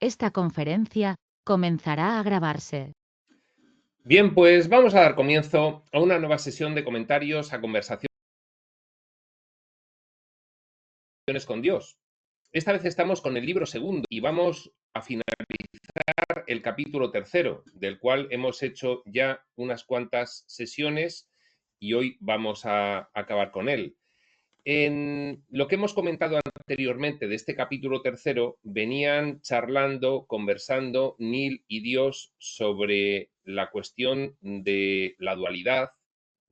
Esta conferencia comenzará a grabarse. Bien, pues vamos a dar comienzo a una nueva sesión de comentarios a conversaciones con Dios. Esta vez estamos con el libro segundo y vamos a finalizar el capítulo tercero, del cual hemos hecho ya unas cuantas sesiones y hoy vamos a acabar con él. En lo que hemos comentado anteriormente de este capítulo tercero, venían charlando, conversando Neil y Dios sobre la cuestión de la dualidad,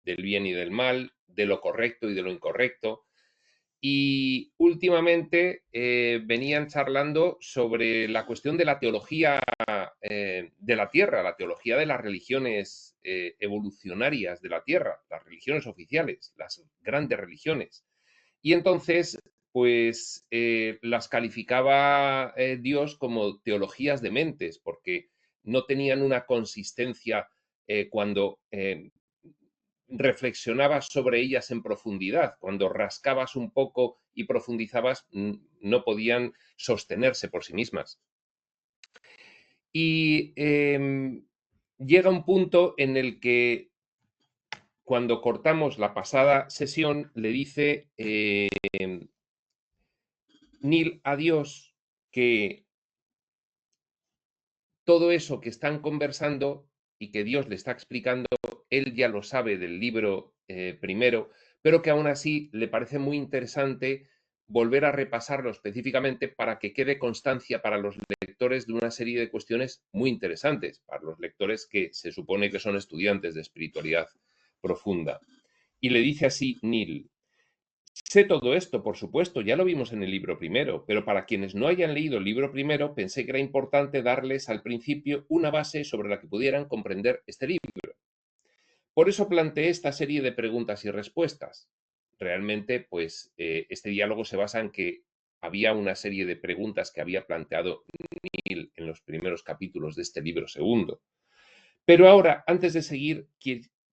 del bien y del mal, de lo correcto y de lo incorrecto. Y últimamente venían charlando sobre la cuestión de la teología de la Tierra, la teología de las religiones evolucionarias de la Tierra, las religiones oficiales, las grandes religiones. Y entonces, pues las calificaba Dios como teologías dementes, porque no tenían una consistencia cuando reflexionabas sobre ellas en profundidad. Cuando rascabas un poco y profundizabas, no podían sostenerse por sí mismas. Y llega un punto en el que cuando cortamos la pasada sesión, le dice Neil a Dios que todo eso que están conversando y que Dios le está explicando, él ya lo sabe del libro primero, pero que aún así le parece muy interesante volver a repasarlo específicamente para que quede constancia para los lectores de una serie de cuestiones muy interesantes, para los lectores que se supone que son estudiantes de espiritualidad profunda. Y le dice así Neil: sé todo esto, por supuesto, ya lo vimos en el libro primero, pero para quienes no hayan leído el libro primero, pensé que era importante darles al principio una base sobre la que pudieran comprender este libro. Por eso planteé esta serie de preguntas y respuestas. Realmente, pues, este diálogo se basa en que había una serie de preguntas que había planteado Neil en los primeros capítulos de este libro segundo. Pero ahora, antes de seguir,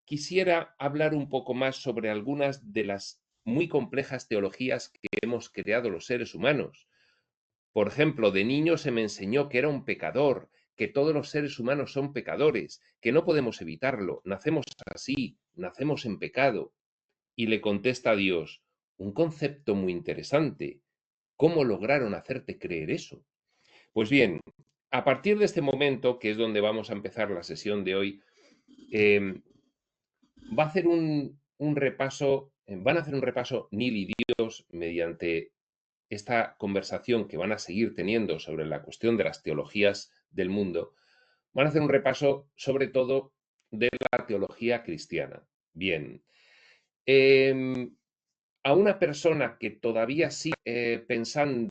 quisiera hablar un poco más sobre algunas de las muy complejas teologías que hemos creado los seres humanos. Por ejemplo, de niño se me enseñó que era un pecador, que todos los seres humanos son pecadores, que no podemos evitarlo, nacemos así, nacemos en pecado. Y le contesta a Dios: un concepto muy interesante. ¿Cómo lograron hacerte creer eso? Pues bien, a partir de este momento, que es donde vamos a empezar la sesión de hoy, eh, va a hacer un repaso, van a hacer un repaso Neil y Dios mediante esta conversación que van a seguir teniendo sobre la cuestión de las teologías del mundo. Van a hacer un repaso sobre todo de la teología cristiana. Bien, eh, a una persona que todavía sigue pensando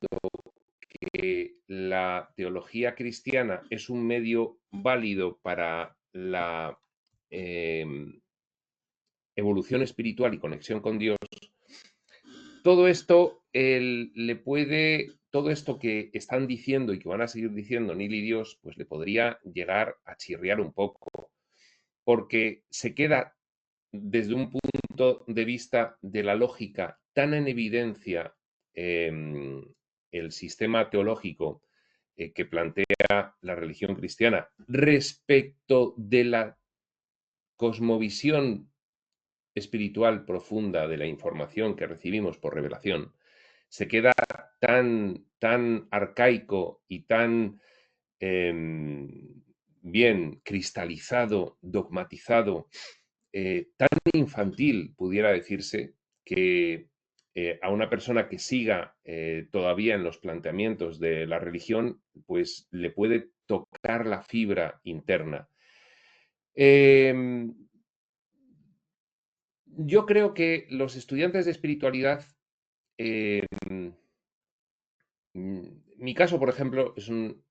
que la teología cristiana es un medio válido para la eh, evolución espiritual y conexión con Dios, todo esto todo esto que están diciendo y que van a seguir diciendo Neil y Dios, pues le podría llegar a chirriar un poco, porque se queda desde un punto de vista de la lógica tan en evidencia el sistema teológico que plantea la religión cristiana respecto de la cosmovisión espiritual profunda de la información que recibimos por revelación, se queda tan arcaico y tan eh, bien cristalizado, dogmatizado, tan infantil, pudiera decirse, que a una persona que siga todavía en los planteamientos de la religión, pues le puede tocar la fibra interna. Eh, yo creo que los estudiantes de espiritualidad, eh, mi caso, por ejemplo, es un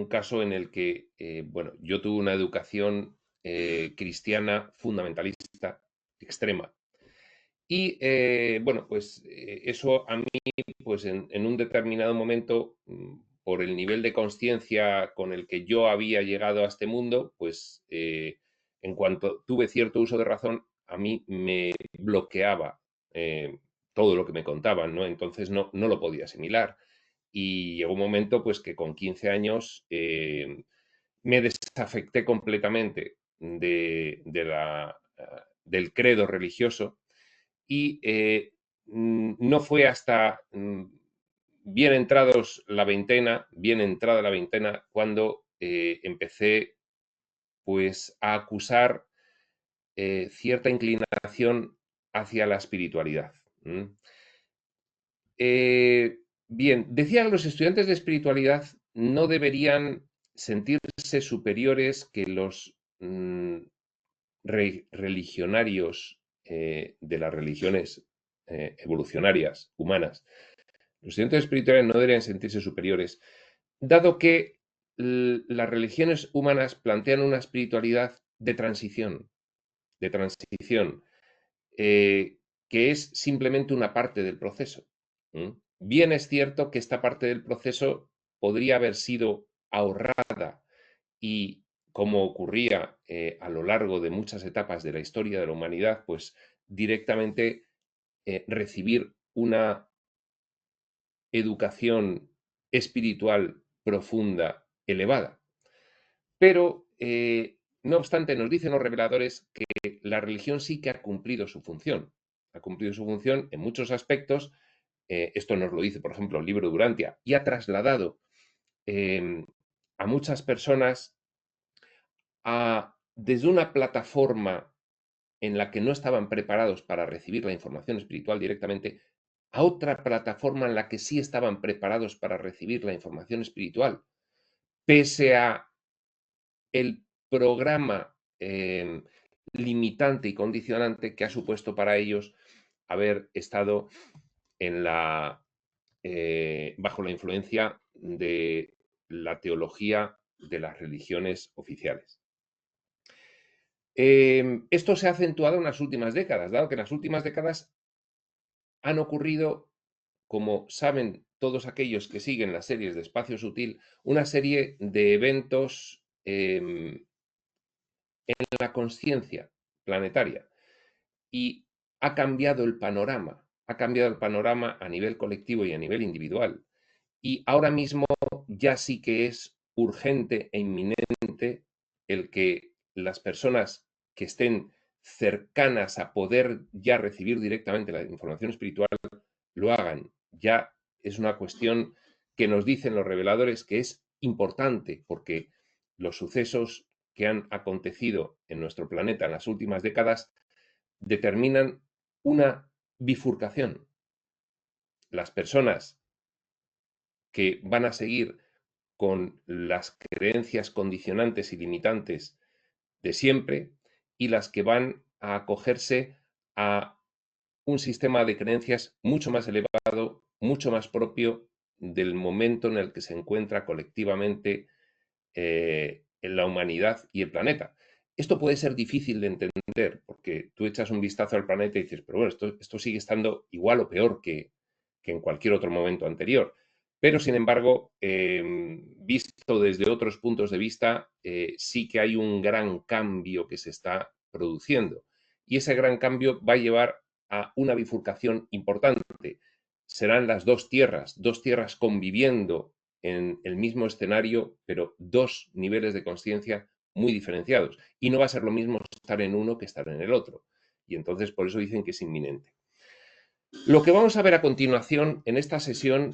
caso en el que, bueno, yo tuve una educación cristiana fundamentalista extrema. Y bueno, pues eso a mí, pues en un determinado momento, por el nivel de conciencia con el que yo había llegado a este mundo, pues en cuanto tuve cierto uso de razón, a mí me bloqueaba todo lo que me contaban, ¿no? Entonces no lo podía asimilar. y llegó un momento pues que con 15 años me desafecté completamente del credo religioso y no fue hasta bien entrada la veintena, cuando empecé pues a acusar cierta inclinación hacia la espiritualidad. Bien, decía que los estudiantes de espiritualidad no deberían sentirse superiores que los religionarios de las religiones evolucionarias humanas. Los estudiantes de espiritualidad no deberían sentirse superiores, dado que las religiones humanas plantean una espiritualidad de transición, que es simplemente una parte del proceso. Bien es cierto que esta parte del proceso podría haber sido ahorrada y, como ocurría a lo largo de muchas etapas de la historia de la humanidad, pues directamente recibir una educación espiritual profunda, elevada. Pero, no obstante, nos dicen los reveladores que la religión sí que ha cumplido su función. Ha cumplido su función en muchos aspectos. Esto nos lo dice, por ejemplo, el libro Durantia, y ha trasladado a muchas personas desde una plataforma en la que no estaban preparados para recibir la información espiritual directamente, a otra plataforma en la que sí estaban preparados para recibir la información espiritual, pese a el programa limitante y condicionante que ha supuesto para ellos haber estado bajo la influencia de la teología de las religiones oficiales. Esto se ha acentuado en las últimas décadas, dado que en las últimas décadas han ocurrido, como saben todos aquellos que siguen las series de Espacio Sutil, una serie de eventos en la conciencia planetaria, y ha cambiado el panorama a nivel colectivo y a nivel individual. Y ahora mismo ya sí que es urgente e inminente el que las personas que estén cercanas a poder ya recibir directamente la información espiritual lo hagan. Ya es una cuestión que nos dicen los reveladores que es importante, porque los sucesos que han acontecido en nuestro planeta en las últimas décadas determinan una bifurcación. Las personas que van a seguir con las creencias condicionantes y limitantes de siempre, y las que van a acogerse a un sistema de creencias mucho más elevado, mucho más propio del momento en el que se encuentra colectivamente en la humanidad y el planeta. Esto puede ser difícil de entender, porque tú echas un vistazo al planeta y dices, pero bueno, esto sigue estando igual o peor que en cualquier otro momento anterior. Pero, sin embargo, visto desde otros puntos de vista, sí que hay un gran cambio que se está produciendo. Y ese gran cambio va a llevar a una bifurcación importante. Serán las dos tierras conviviendo en el mismo escenario, pero dos niveles de conciencia muy diferenciados. Y no va a ser lo mismo estar en uno que estar en el otro. Y entonces por eso dicen que es inminente. Lo que vamos a ver a continuación en esta sesión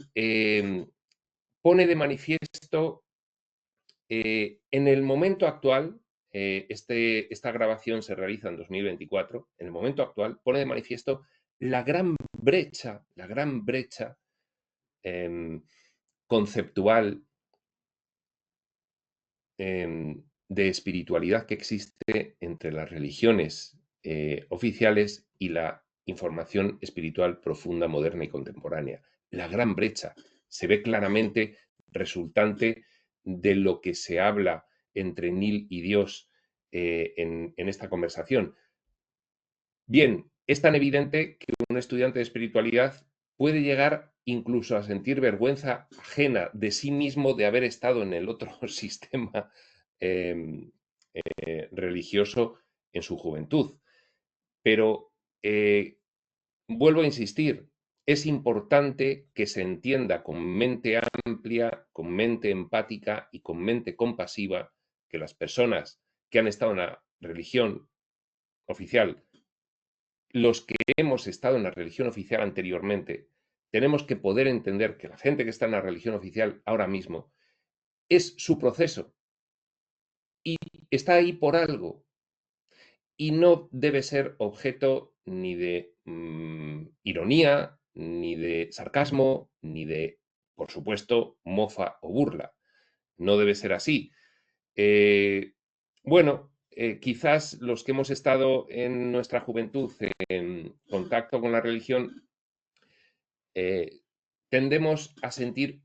pone de manifiesto en el momento actual, esta grabación se realiza en 2024, en el momento actual pone de manifiesto la gran brecha conceptual de espiritualidad que existe entre las religiones oficiales y la información espiritual profunda, moderna y contemporánea. La gran brecha se ve claramente resultante de lo que se habla entre Neil y Dios en esta conversación. Bien, es tan evidente que un estudiante de espiritualidad puede llegar incluso a sentir vergüenza ajena de sí mismo de haber estado en el otro sistema religioso en su juventud. Pero vuelvo a insistir, es importante que se entienda con mente amplia, con mente empática y con mente compasiva que las personas que han estado en la religión oficial, los que hemos estado en la religión oficial anteriormente, tenemos que poder entender que la gente que está en la religión oficial ahora mismo es su proceso y está ahí por algo y no debe ser objeto ni de ironía, ni de sarcasmo, ni de, por supuesto, mofa o burla. No debe ser así. Bueno, quizás los que hemos estado en nuestra juventud en contacto con la religión, eh, tendemos a sentir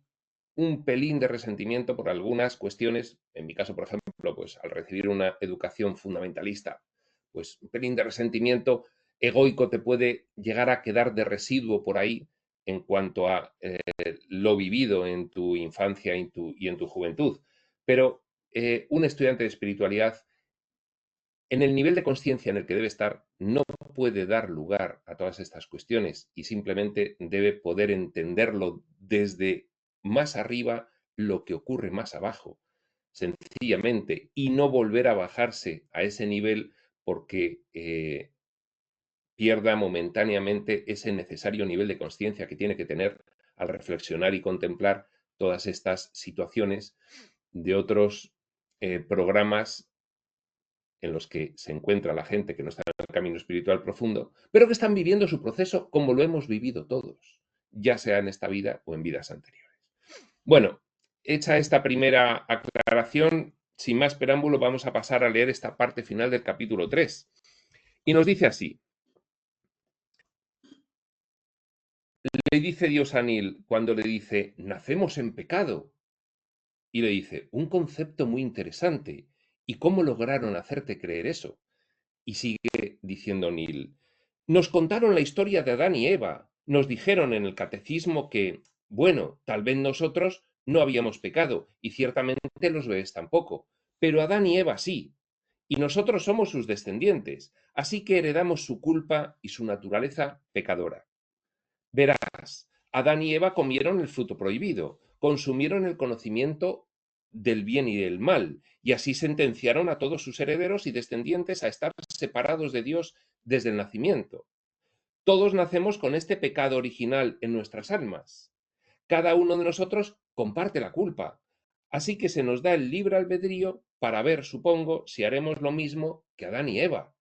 un pelín de resentimiento por algunas cuestiones. En mi caso, por ejemplo, pues al recibir una educación fundamentalista, pues un pelín de resentimiento egoico te puede llegar a quedar de residuo por ahí en cuanto a lo vivido en tu infancia y en tu juventud. Pero un estudiante de espiritualidad, en el nivel de conciencia en el que debe estar, no puede dar lugar a todas estas cuestiones y simplemente debe poder entenderlo desde más arriba lo que ocurre más abajo, sencillamente, y no volver a bajarse a ese nivel porque pierda momentáneamente ese necesario nivel de conciencia que tiene que tener al reflexionar y contemplar todas estas situaciones de otros programas en los que se encuentra la gente que no está en el camino espiritual profundo, pero que están viviendo su proceso como lo hemos vivido todos, ya sea en esta vida o en vidas anteriores. Bueno, hecha esta primera aclaración, sin más preámbulo, vamos a pasar a leer esta parte final del capítulo 3. Y nos dice así: le dice Dios a Nil cuando le dice, nacemos en pecado. Y le dice, un concepto muy interesante. ¿Y cómo lograron hacerte creer eso? Y sigue diciendo Neil, nos contaron la historia de Adán y Eva, nos dijeron en el catecismo que, bueno, tal vez nosotros no habíamos pecado, y ciertamente los bebés tampoco, pero Adán y Eva sí, y nosotros somos sus descendientes, así que heredamos su culpa y su naturaleza pecadora. Verás, Adán y Eva comieron el fruto prohibido, consumieron el conocimiento del bien y del mal, y así sentenciaron a todos sus herederos y descendientes a estar separados de Dios desde el nacimiento. Todos nacemos con este pecado original en nuestras almas. Cada uno de nosotros comparte la culpa. Así que se nos da el libre albedrío para ver, supongo, si haremos lo mismo que Adán y Eva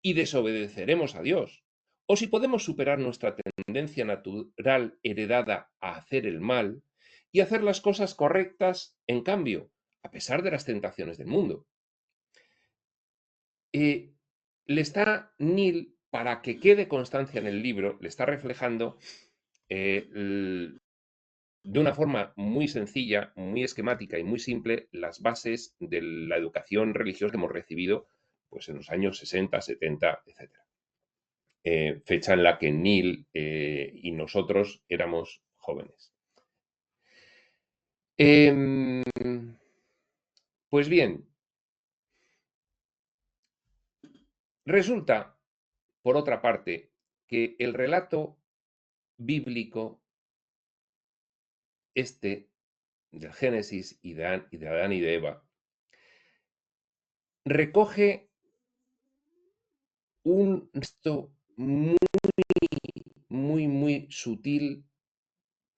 y desobedeceremos a Dios, o si podemos superar nuestra tendencia natural heredada a hacer el mal y hacer las cosas correctas en cambio, a pesar de las tentaciones del mundo. Le está Neil, para que quede constancia en el libro, le está reflejando de una forma muy sencilla, muy esquemática y muy simple las bases de la educación religiosa que hemos recibido pues, en los años 60, 70, etc. Fecha en la que Neil y nosotros éramos jóvenes. Pues bien, resulta, por otra parte, que el relato bíblico este del Génesis y de Adán y de Eva recoge un texto muy, muy, muy sutil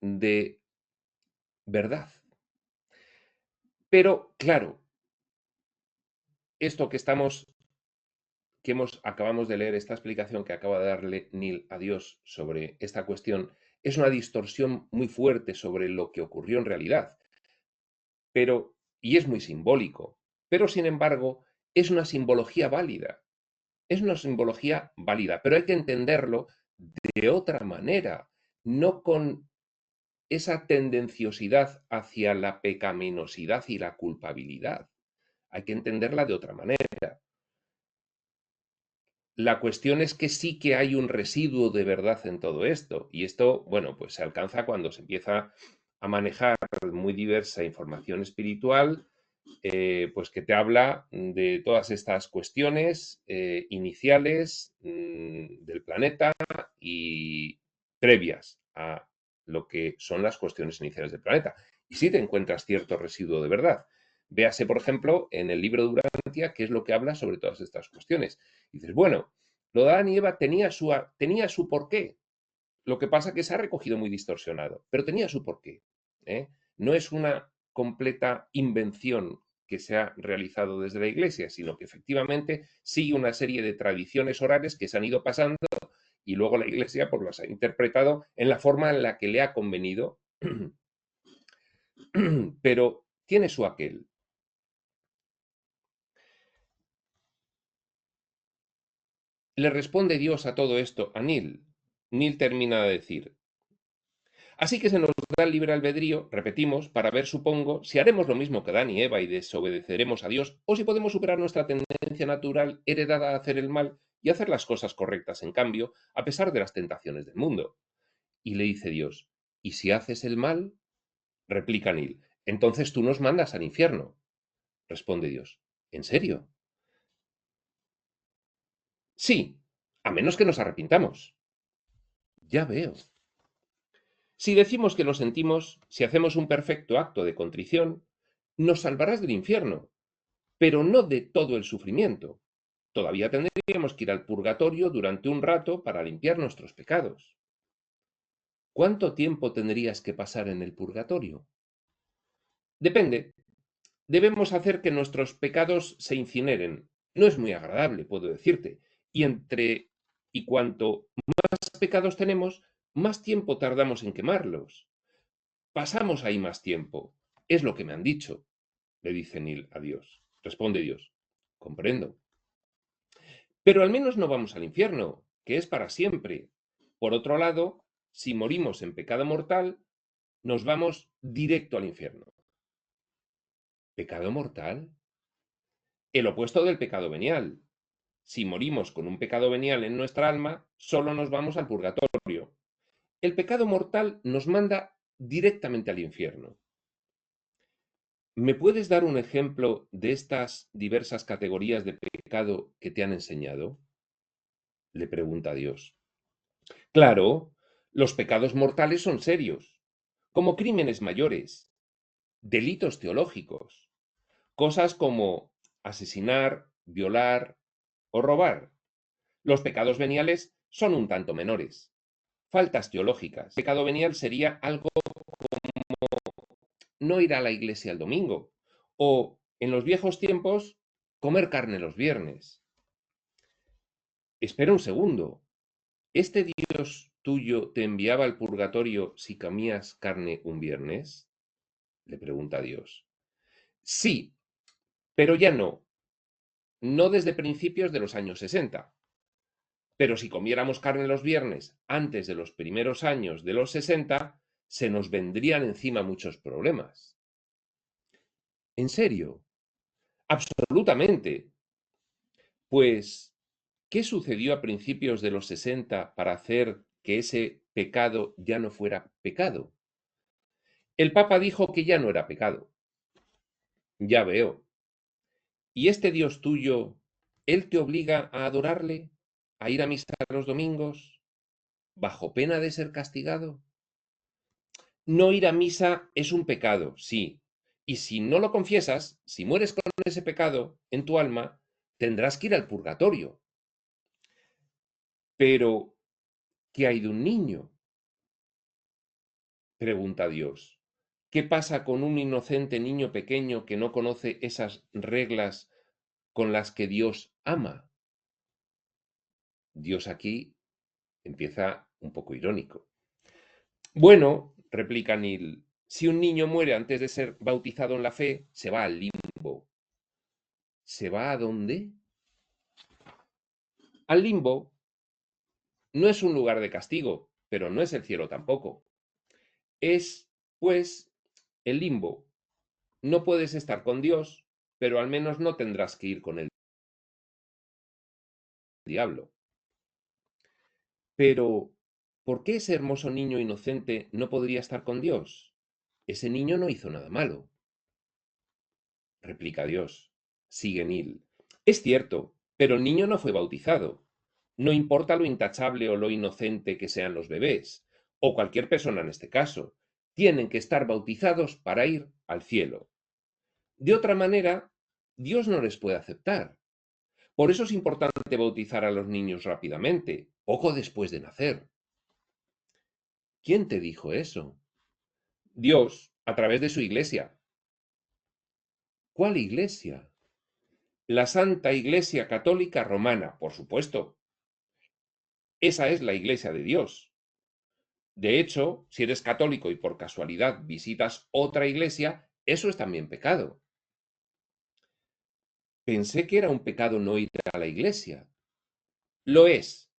de verdad. Pero, claro, esto que acabamos de leer, esta explicación que acaba de darle Neil a Dios sobre esta cuestión, es una distorsión muy fuerte sobre lo que ocurrió en realidad. Y es muy simbólico, pero sin embargo, es una simbología válida. Es una simbología válida, pero hay que entenderlo de otra manera, no con esa tendenciosidad hacia la pecaminosidad y la culpabilidad. Hay que entenderla de otra manera. La cuestión es que sí que hay un residuo de verdad en todo esto. Y esto, bueno, pues se alcanza cuando se empieza a manejar muy diversa información espiritual, pues que te habla de todas estas cuestiones iniciales del planeta y previas a lo que son las cuestiones iniciales del planeta. Y sí te encuentras cierto residuo de verdad. Véase, por ejemplo, en el libro de Urantia, qué es lo que habla sobre todas estas cuestiones. Y dices, bueno, lo de Adán y Eva tenía su porqué. Lo que pasa es que se ha recogido muy distorsionado, pero tenía su porqué. ¿Eh? No es una completa invención que se ha realizado desde la Iglesia, sino que efectivamente sigue una serie de tradiciones orales que se han ido pasando y luego la Iglesia pues las ha interpretado en la forma en la que le ha convenido, pero tiene su aquel. Le responde Dios a todo esto a Nil. Nil termina de decir, así que se nos da el libre albedrío, repetimos, para ver, supongo, si haremos lo mismo que Adán y Eva y desobedeceremos a Dios, o si podemos superar nuestra tendencia natural heredada a hacer el mal y hacer las cosas correctas en cambio, a pesar de las tentaciones del mundo. Y le dice Dios, ¿y si haces el mal? Replica Nil, entonces tú nos mandas al infierno. Responde Dios, ¿en serio? Sí, a menos que nos arrepintamos. Ya veo. Si decimos que lo sentimos, si hacemos un perfecto acto de contrición, nos salvarás del infierno, pero no de todo el sufrimiento. Todavía tendríamos que ir al purgatorio durante un rato para limpiar nuestros pecados. ¿Cuánto tiempo tendrías que pasar en el purgatorio? Depende. Debemos hacer que nuestros pecados se incineren. No es muy agradable, puedo decirte. Y cuanto más pecados tenemos, más tiempo tardamos en quemarlos. Pasamos ahí más tiempo. Es lo que me han dicho, le dice Nil a Dios. Responde Dios. Comprendo. Pero al menos no vamos al infierno, que es para siempre. Por otro lado, si morimos en pecado mortal, nos vamos directo al infierno. ¿Pecado mortal? El opuesto del pecado venial. Si morimos con un pecado venial en nuestra alma, solo nos vamos al purgatorio. El pecado mortal nos manda directamente al infierno. ¿Me puedes dar un ejemplo de estas diversas categorías de pecado que te han enseñado? Le pregunta Dios. Claro, los pecados mortales son serios, como crímenes mayores, delitos teológicos, cosas como asesinar, violar o robar. Los pecados veniales son un tanto menores. Faltas teológicas. Pecado venial sería algo no ir a la iglesia el domingo o, en los viejos tiempos, comer carne los viernes. Espera un segundo. ¿Este Dios tuyo te enviaba al purgatorio si comías carne un viernes? Le pregunta Dios. Sí, pero ya no. No desde principios de los años 60. Pero si comiéramos carne los viernes antes de los primeros años de los 60, se nos vendrían encima muchos problemas. ¿En serio? Absolutamente. Pues, ¿qué sucedió a principios de los 60 para hacer que ese pecado ya no fuera pecado? El Papa dijo que ya no era pecado. Ya veo. ¿Y este Dios tuyo, él te obliga a adorarle, a ir a misa los domingos, bajo pena de ser castigado? No ir a misa es un pecado, sí. Y si no lo confiesas, si mueres con ese pecado en tu alma, tendrás que ir al purgatorio. Pero, ¿qué hay de un niño? Pregunta Dios. ¿Qué pasa con un inocente niño pequeño que no conoce esas reglas con las que Dios ama? Dios aquí empieza un poco irónico. Bueno, replica Neil, si un niño muere antes de ser bautizado en la fe, se va al limbo. ¿Se va a dónde? Al limbo no es un lugar de castigo, pero no es el cielo tampoco. Es, pues, el limbo. No puedes estar con Dios, pero al menos no tendrás que ir con el diablo. Pero, ¿por qué ese hermoso niño inocente no podría estar con Dios? Ese niño no hizo nada malo, replica Dios. Sigue Nil. Es cierto, pero el niño no fue bautizado. No importa lo intachable o lo inocente que sean los bebés. o cualquier persona en este caso, tienen que estar bautizados para ir al cielo. De otra manera, Dios no les puede aceptar. Por eso es importante bautizar a los niños rápidamente, poco después de nacer. ¿Quién te dijo eso? Dios, a través de su iglesia. ¿Cuál iglesia? La Santa Iglesia Católica Romana, por supuesto. Esa es la iglesia de Dios. De hecho, si eres católico y por casualidad visitas otra iglesia, eso es también pecado. Pensé que era un pecado no ir a la iglesia. Lo es,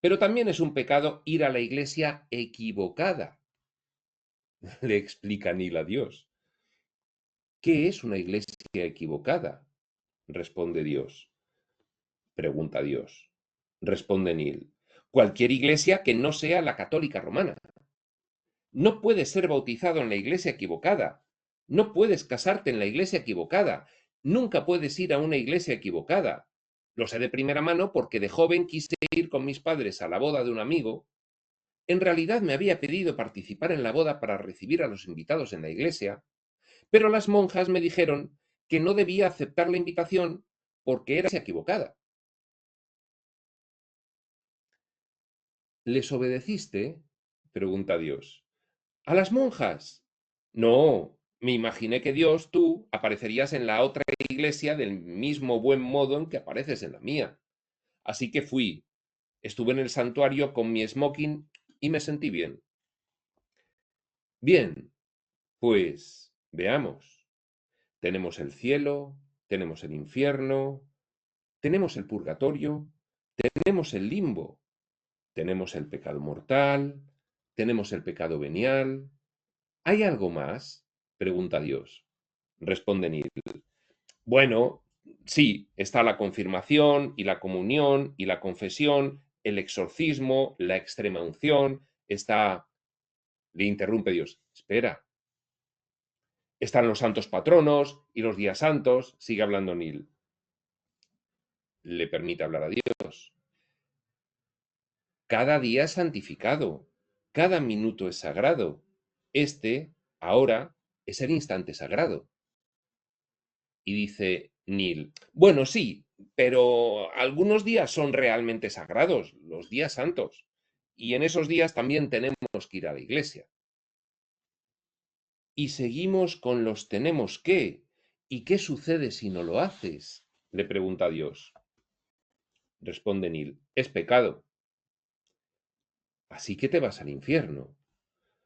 pero también es un pecado ir a la iglesia equivocada. Le explica Neil a Dios. ¿Qué es una iglesia equivocada? Responde Dios. Pregunta Dios. Responde Neil. Cualquier iglesia que no sea la católica romana. No puedes ser bautizado en la iglesia equivocada. No puedes casarte en la iglesia equivocada. Nunca puedes ir a una iglesia equivocada. Lo sé de primera mano porque de joven quise ir con mis padres a la boda de un amigo. En realidad me había pedido participar en la boda para recibir a los invitados en la iglesia, pero las monjas me dijeron que no debía aceptar la invitación porque era equivocada. ¿Les obedeciste? Pregunta Dios. ¿A las monjas? No, me imaginé que Dios, tú, aparecerías en la otra iglesia del mismo buen modo en que apareces en la mía. Así que fui. Estuve en el santuario con mi smoking y me sentí bien. Bien, pues veamos. Tenemos el cielo, tenemos el infierno, tenemos el purgatorio, tenemos el limbo, tenemos el pecado mortal, tenemos el pecado venial. ¿Hay algo más? Pregunta Dios. Responde Neil. Bueno, sí, está la confirmación y la comunión y la confesión, el exorcismo, la extrema unción, está... Le interrumpe Dios. Espera. Están los santos patronos y los días santos, sigue hablando Neil. Le permite hablar a Dios. Cada día es santificado, cada minuto es sagrado. Este, ahora, es el instante sagrado. Y dice Neil, bueno, sí, pero algunos días son realmente sagrados, los días santos. Y en esos días también tenemos que ir a la iglesia. Y seguimos con los tenemos que. ¿Y qué sucede si no lo haces? Le pregunta Dios. Responde Neil, es pecado. Así que te vas al infierno.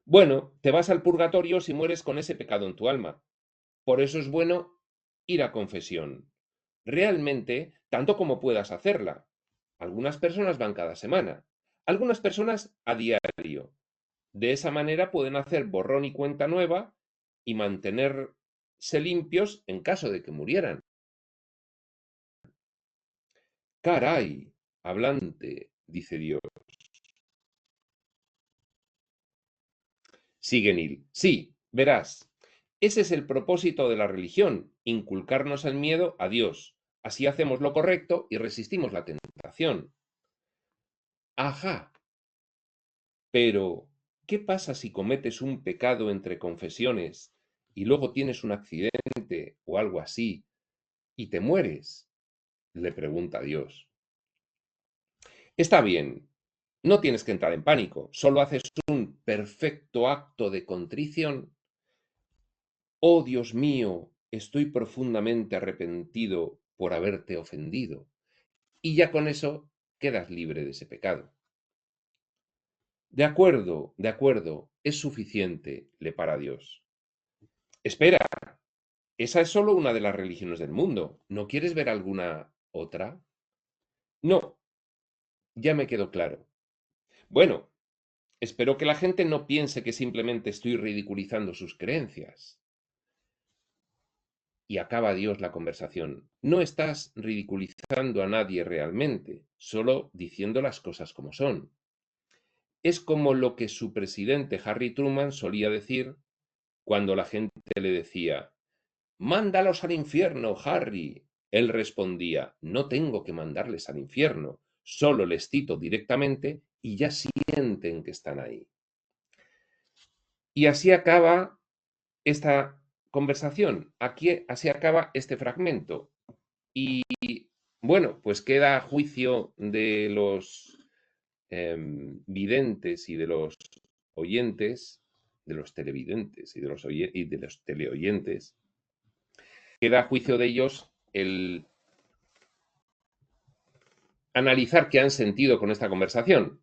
Bueno, te vas al purgatorio si mueres con ese pecado en tu alma. Por eso es bueno ir a confesión. Realmente, tanto como puedas hacerla. Algunas personas van cada semana, algunas personas a diario. De esa manera pueden hacer borrón y cuenta nueva y mantenerse limpios en caso de que murieran. Caray, hablante, dice Dios. Sigue Neil. Sí, verás. Ese es el propósito de la religión, inculcarnos el miedo a Dios. Así hacemos lo correcto y resistimos la tentación. Ajá. Pero, ¿qué pasa si cometes un pecado entre confesiones y luego tienes un accidente o algo así y te mueres? Le pregunta Dios. Está bien, no tienes que entrar en pánico, solo haces un perfecto acto de contrición. Oh Dios mío, estoy profundamente arrepentido por haberte ofendido. Y ya con eso quedas libre de ese pecado. De acuerdo, es suficiente, le para Dios. Espera, esa es solo una de las religiones del mundo. ¿No quieres ver alguna otra? No, ya me quedó claro. Bueno, espero que la gente no piense que simplemente estoy ridiculizando sus creencias. Y acaba Dios la conversación. No estás ridiculizando a nadie realmente, solo diciendo las cosas como son. Es como lo que su presidente Harry Truman solía decir cuando la gente le decía, «Mándalos al infierno, Harry». Él respondía, «No tengo que mandarles al infierno, solo les cito directamente y ya sienten que están ahí». Y así acaba esta conversación, así acaba este fragmento. Y bueno, pues queda a juicio de los videntes y de los oyentes, de los televidentes y de los teleoyentes, queda a juicio de ellos el analizar qué han sentido con esta conversación.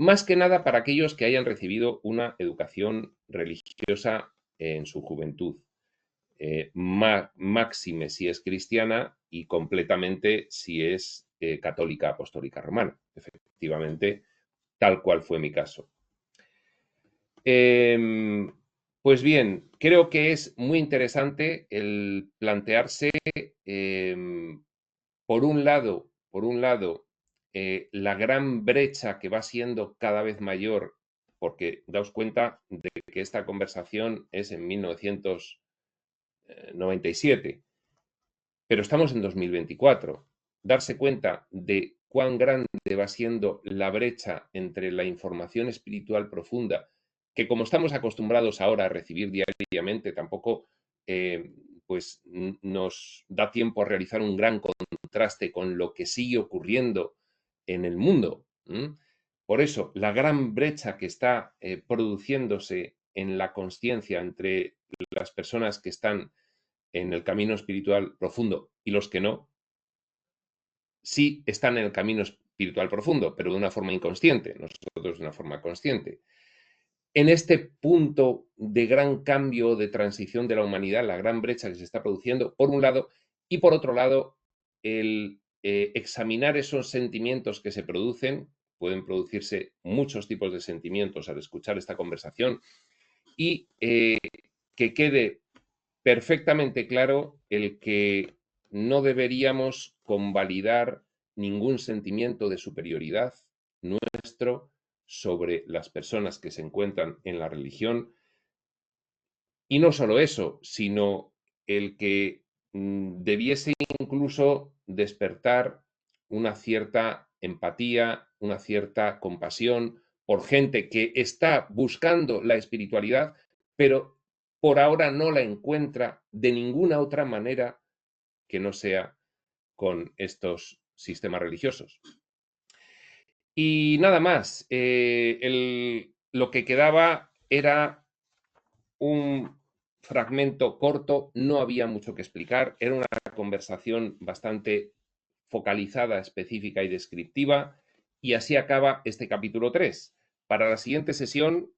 Más que nada para aquellos que hayan recibido una educación religiosa en su juventud. Máxime si es cristiana y completamente si es católica apostólica romana. Efectivamente, tal cual fue mi caso. Pues bien, creo que es muy interesante el plantearse, por un lado, la gran brecha que va siendo cada vez mayor, porque daos cuenta de que esta conversación es en 1997, pero estamos en 2024. Darse cuenta de cuán grande va siendo la brecha entre la información espiritual profunda, que como estamos acostumbrados ahora a recibir diariamente, tampoco pues nos da tiempo a realizar un gran contraste con lo que sigue ocurriendo en el mundo. Por eso, la gran brecha que está produciéndose en la consciencia entre las personas que están en el camino espiritual profundo y los que no, sí están en el camino espiritual profundo, pero de una forma inconsciente, nosotros de una forma consciente. En este punto de gran cambio, de transición de la humanidad, la gran brecha que se está produciendo, por un lado, y por otro lado, el examinar esos sentimientos que se producen, pueden producirse muchos tipos de sentimientos al escuchar esta conversación, y que quede perfectamente claro el que no deberíamos convalidar ningún sentimiento de superioridad nuestro sobre las personas que se encuentran en la religión. Y no solo eso, sino el que debiese incluso despertar una cierta empatía, una cierta compasión por gente que está buscando la espiritualidad, pero por ahora no la encuentra de ninguna otra manera que no sea con estos sistemas religiosos. Y nada más, lo que quedaba era un fragmento corto, no había mucho que explicar, era una conversación bastante focalizada, específica y descriptiva, y así acaba este capítulo 3. Para la siguiente sesión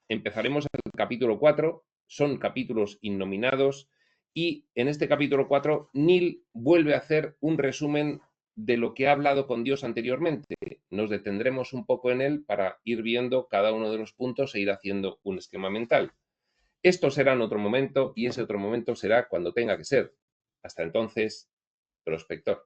empezaremos el capítulo 4, son capítulos innominados, y en este capítulo 4 Neil vuelve a hacer un resumen de lo que ha hablado con Dios anteriormente. Nos detendremos un poco en él para ir viendo cada uno de los puntos e ir haciendo un esquema mental. Esto será en otro momento y ese otro momento será cuando tenga que ser. Hasta entonces, prospector.